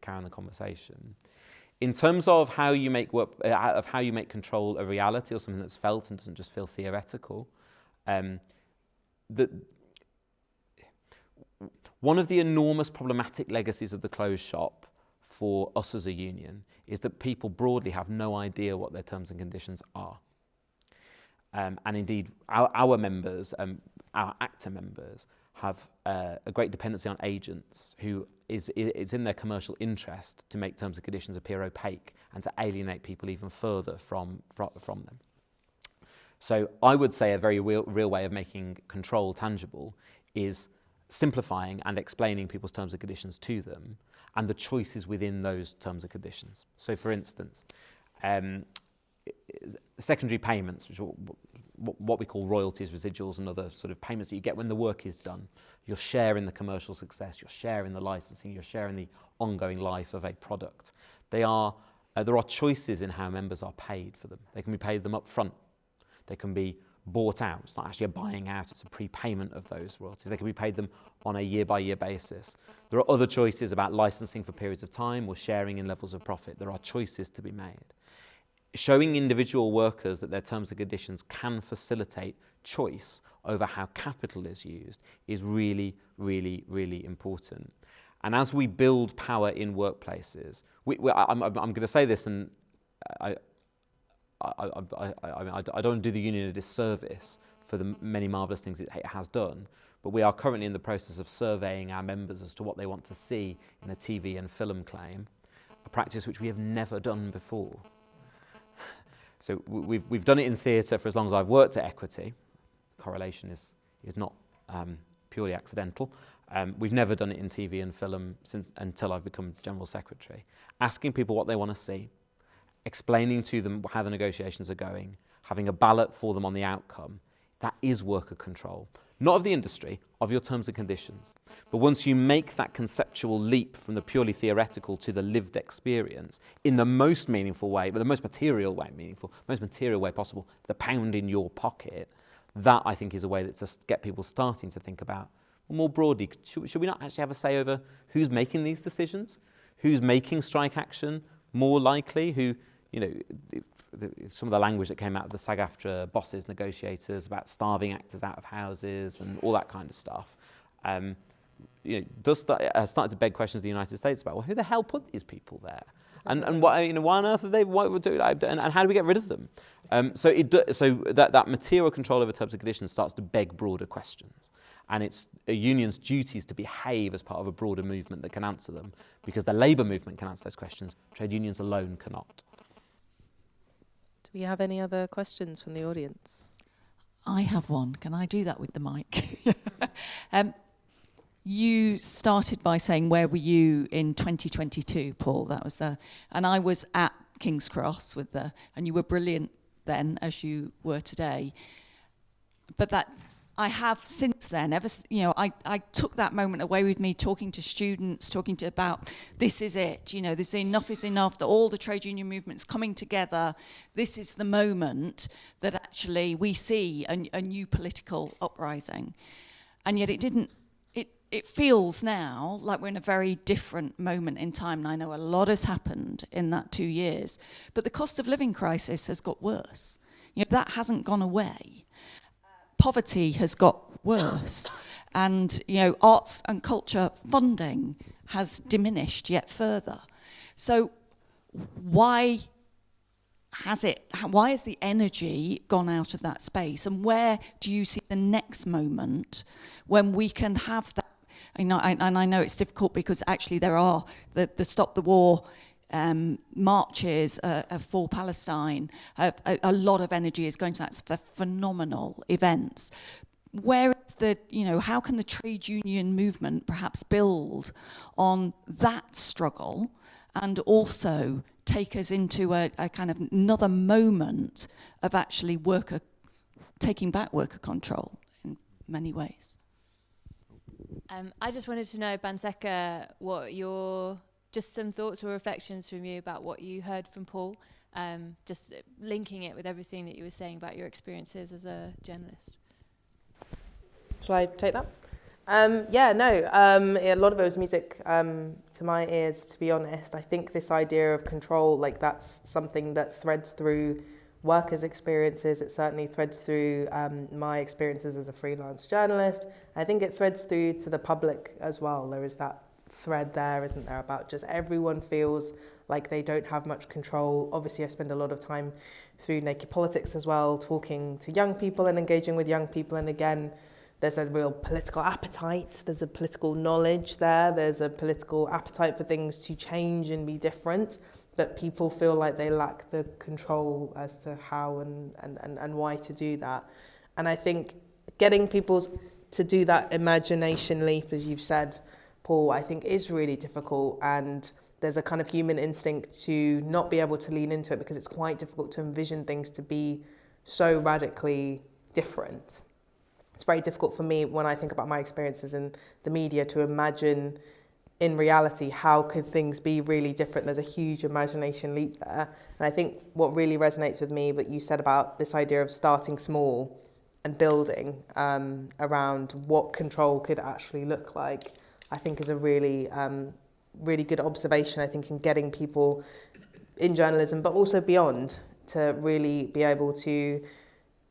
carry on the conversation. In terms of how you make control a reality or something that's felt and doesn't just feel theoretical, one of the enormous problematic legacies of the closed shop for us as a union is that people broadly have no idea what their terms and conditions are. And indeed, our members, our actor members, have a great dependency on agents who it's in their commercial interest to make terms and conditions appear opaque and to alienate people even further from them. So I would say a very real way of making control tangible is simplifying and explaining people's terms and conditions to them and the choices within those terms and conditions. So for instance, secondary payments, which are what we call royalties, residuals and other sort of payments that you get when the work is done. You're sharing the commercial success, you're sharing the licensing, you're sharing the ongoing life of a product. There are choices in how members are paid for them. They can be paid them up front. They can be bought out. It's not actually a buying out, it's a prepayment of those royalties. They can be paid them on a year-by-year basis. There are other choices about licensing for periods of time or sharing in levels of profit. There are choices to be made. Showing individual workers that their terms and conditions can facilitate choice over how capital is used is really, really, really important. And as we build power in workplaces, I'm going to say this, and I don't want to do the union a disservice for the many marvellous things it has done, but we are currently in the process of surveying our members as to what they want to see in a TV and film claim, a practice which we have never done before. So we've done it in theatre for as long as I've worked at Equity. Correlation is not purely accidental. We've never done it in TV and film until I've become General Secretary. Asking people what they want to see, explaining to them how the negotiations are going, having a ballot for them on the outcome, that is worker control. Not of the industry, of your terms and conditions. But once you make that conceptual leap from the purely theoretical to the lived experience in the most meaningful way, but the most material way possible, the pound in your pocket, that I think is a way that to get people starting to think about, well, more broadly, should we not actually have a say over who's making these decisions? Who's making strike action more likely? Who, some of the language that came out of the SAG-AFTRA bosses, negotiators about starving actors out of houses and all that kind of stuff, has started to beg questions in the United States about, well, who the hell put these people there? And why on earth are they? What would do? And how do we get rid of them? So that material control over terms and conditions starts to beg broader questions, and it's a union's duties to behave as part of a broader movement that can answer them, because the labour movement can answer those questions. Trade unions alone cannot. Do we have any other questions from the audience? I have one. Can I do that with the mic? You started by saying, where were you in 2022, Paul? That was and I was at King's Cross and you were brilliant then, as you were today. But that I have since then, I took that moment away with me, talking to students, about this is it, this enough is enough, that all the trade union movement's coming together. This is the moment that actually we see a new political uprising. And yet it didn't. It feels now like we're in a very different moment in time, and I know a lot has happened in that 2 years, but the cost of living crisis has got worse. That hasn't gone away. Poverty has got worse, and arts and culture funding has diminished yet further. So why has the energy gone out of that space, and where do you see the next moment when we can have that? And I know it's difficult because actually there are the Stop the War marches for Palestine. A lot of energy is going to that for phenomenal events. Where is how can the trade union movement perhaps build on that struggle and also take us into a kind of another moment of actually taking back worker control in many ways? I just wanted to know, Banseka, what just some thoughts or reflections from you about what you heard from Paul, just linking it with everything that you were saying about your experiences as a journalist. Shall I take that? A lot of it was music to my ears, to be honest. I think this idea of control, that's something that threads through workers' experiences. It certainly threads through my experiences as a freelance journalist. I think it threads through to the public as well. There is that thread there, isn't there, about just everyone feels like they don't have much control. Obviously, I spend a lot of time through Naked Politics as well, talking to young people and engaging with young people. And again, there's a real political appetite. There's a political knowledge there. There's a political appetite for things to change and be different. But people feel like they lack the control as to how and why to do that. And I think getting people to do that imagination leap, as you've said, Paul, I think is really difficult. And there's a kind of human instinct to not be able to lean into it because it's quite difficult to envision things to be so radically different. It's very difficult for me when I think about my experiences in the media to imagine in reality, how could things be really different? There's a huge imagination leap there. And I think what really resonates with me, what you said about this idea of starting small and building around what control could actually look like, I think is a really, really good observation, I think, in getting people in journalism, but also beyond, to really be able to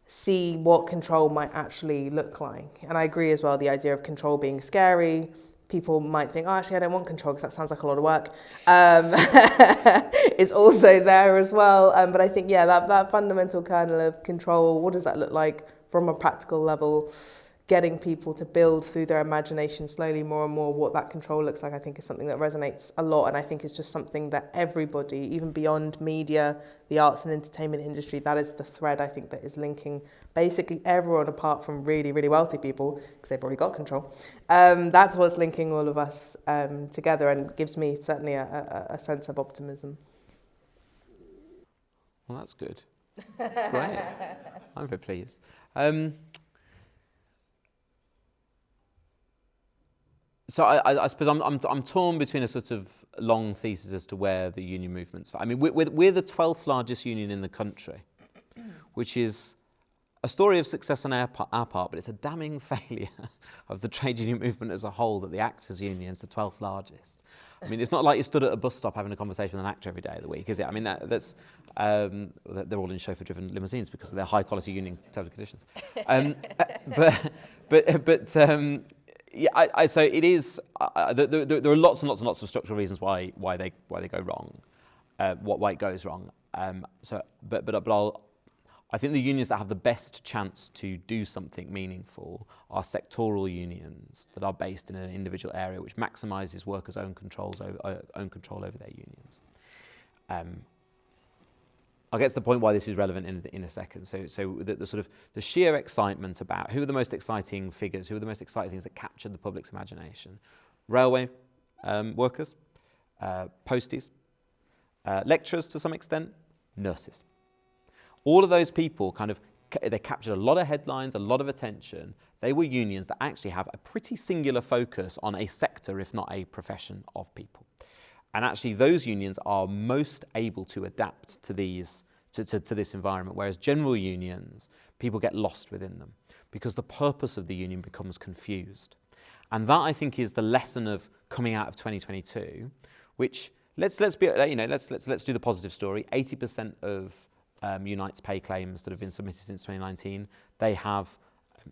see what control might actually look like. And I agree as well, the idea of control being scary. People might think, oh, actually, I don't want control because that sounds like a lot of work. Is also there as well. But I think, yeah, that fundamental kernel of control, what does that look like from a practical level? Getting people to build through their imagination slowly more and more what that control looks like, I think is something that resonates a lot. And I think it's just something that everybody, even beyond media, the arts and entertainment industry, that is the thread I think that is linking basically everyone apart from really, really wealthy people, because they've already got control. That's what's linking all of us together, and gives me certainly a sense of optimism. Well, that's good. Great. I'm very pleased. So I suppose I'm torn between a sort of long thesis as to where the union movement's. I mean, we're the 12th largest union in the country, which is a story of success on our part, but it's a damning failure of the trade union movement as a whole that the actors' union is the 12th largest. I mean, it's not like you stood at a bus stop having a conversation with an actor every day of the week, is it? I mean, that's they're all in chauffeur-driven limousines because of their high-quality union terms and conditions. Yeah, so it is. There are lots and lots and lots of structural reasons why they go wrong, why it goes wrong. I think the unions that have the best chance to do something meaningful are sectoral unions that are based in an individual area, which maximises workers' own control over their unions. I'll get to the point why this is relevant in a second. So the sort of the sheer excitement about who are the most exciting figures, who are the most exciting things that captured the public's imagination. Railway workers, posties, lecturers to some extent, nurses. All of those people they captured a lot of headlines, a lot of attention. They were unions that actually have a pretty singular focus on a sector, if not a profession of people. And actually, those unions are most able to adapt to this environment, whereas general unions, people get lost within them because the purpose of the union becomes confused. And that, I think, is the lesson of coming out of 2022. Which let's do the positive story. 80% of Unite's pay claims that have been submitted since 2019, they have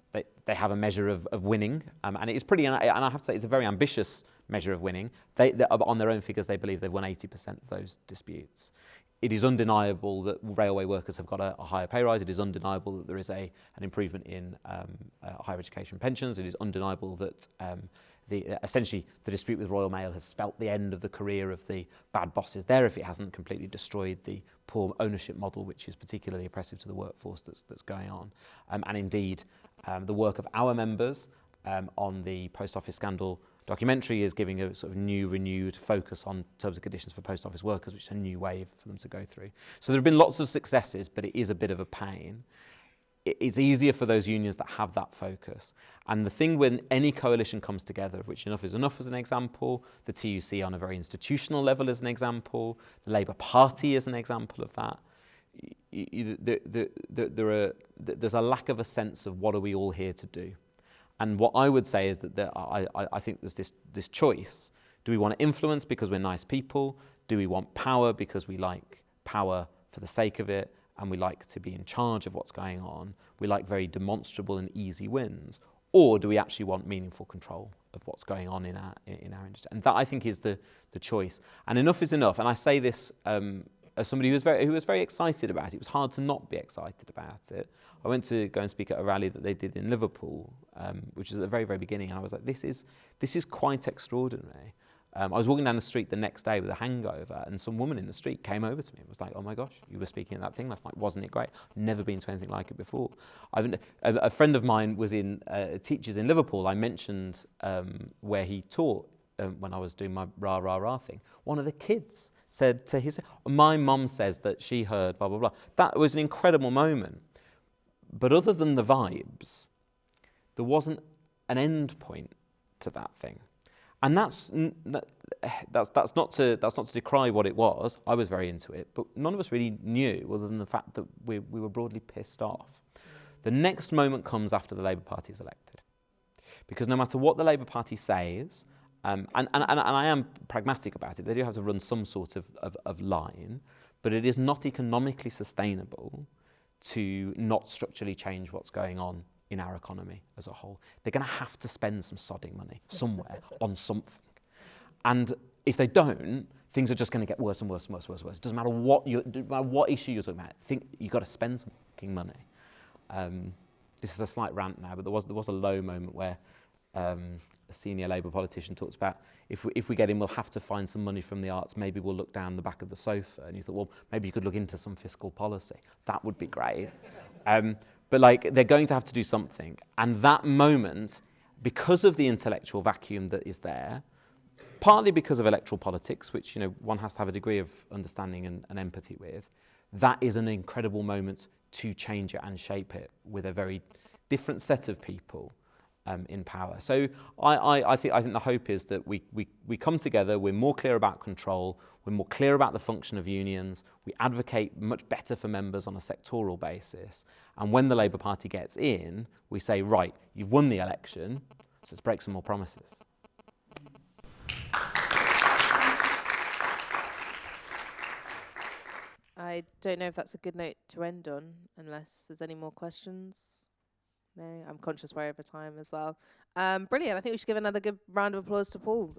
a measure of winning, and it is pretty. And I have to say, it's a very ambitious measure of winning. On their own figures, they believe they've won 80% of those disputes. It is undeniable that railway workers have got a higher pay rise. It is undeniable that there is an improvement in higher education pensions. It is undeniable that essentially the dispute with Royal Mail has spelt the end of the career of the bad bosses there, if it hasn't completely destroyed the poor ownership model, which is particularly oppressive to the workforce that's going on. And indeed, the work of our members on the post office scandal documentary is giving a sort of renewed focus on terms and conditions for post office workers, which is a new wave for them to go through. So there have been lots of successes, but it is a bit of a pain. It's easier for those unions that have that focus. And the thing when any coalition comes together, of which Enough is Enough as an example, the TUC on a very institutional level as an example, the Labour Party as an example of that, there's a lack of a sense of what are we all here to do. And what I would say is that I think there's this choice. Do we want to influence because we're nice people? Do we want power because we like power for the sake of it and we like to be in charge of what's going on? We like very demonstrable and easy wins. Or do we actually want meaningful control of what's going on in our industry? And that, I think, is the choice. And enough is enough. And I say this as somebody who was very excited about it. It was hard to not be excited about it. I went to go and speak at a rally that they did in Liverpool, which was at the very, very beginning, and I was like, this is quite extraordinary. I was walking down the street the next day with a hangover, and some woman in the street came over to me and was like, oh my gosh, you were speaking at that thing last night, wasn't it great? Never been to anything like it before. A friend of mine was teaches in Liverpool. I mentioned where he taught when I was doing my rah thing. One of the kids said to his, my mum says that she heard blah, blah, blah. That was an incredible moment. But other than the vibes, there wasn't an end point to that thing. And that's not to decry what it was. I was very into it, but none of us really knew, other than the fact that we were broadly pissed off. The next moment comes after the Labour Party is elected. Because no matter what the Labour Party says, and I am pragmatic about it, they do have to run some sort of line, but it is not economically sustainable to not structurally change what's going on in our economy as a whole. They're going to have to spend some sodding money somewhere on something. And if they don't, things are just going to get worse and worse and worse and worse and worse. It doesn't matter what issue you're talking about. You've got to spend some fucking money. This is a slight rant now, but there was a low moment where a senior Labour politician talks about if we get in, we'll have to find some money from the arts. Maybe we'll look down the back of the sofa. And you thought, well, maybe you could look into some fiscal policy. That would be great. But like, they're going to have to do something. And that moment, because of the intellectual vacuum that is there, partly because of electoral politics, which one has to have a degree of understanding and empathy with, that is an incredible moment to change it and shape it with a very different set of people in power. So I think the hope is that we come together, we're more clear about control, we're more clear about the function of unions, we advocate much better for members on a sectoral basis, and when the Labour Party gets in, we say, right, you've won the election, so let's break some more promises. I don't know if that's a good note to end on, unless there's any more questions. No, I'm conscious we're over time as well. Brilliant. I think we should give another good round of applause to Paul.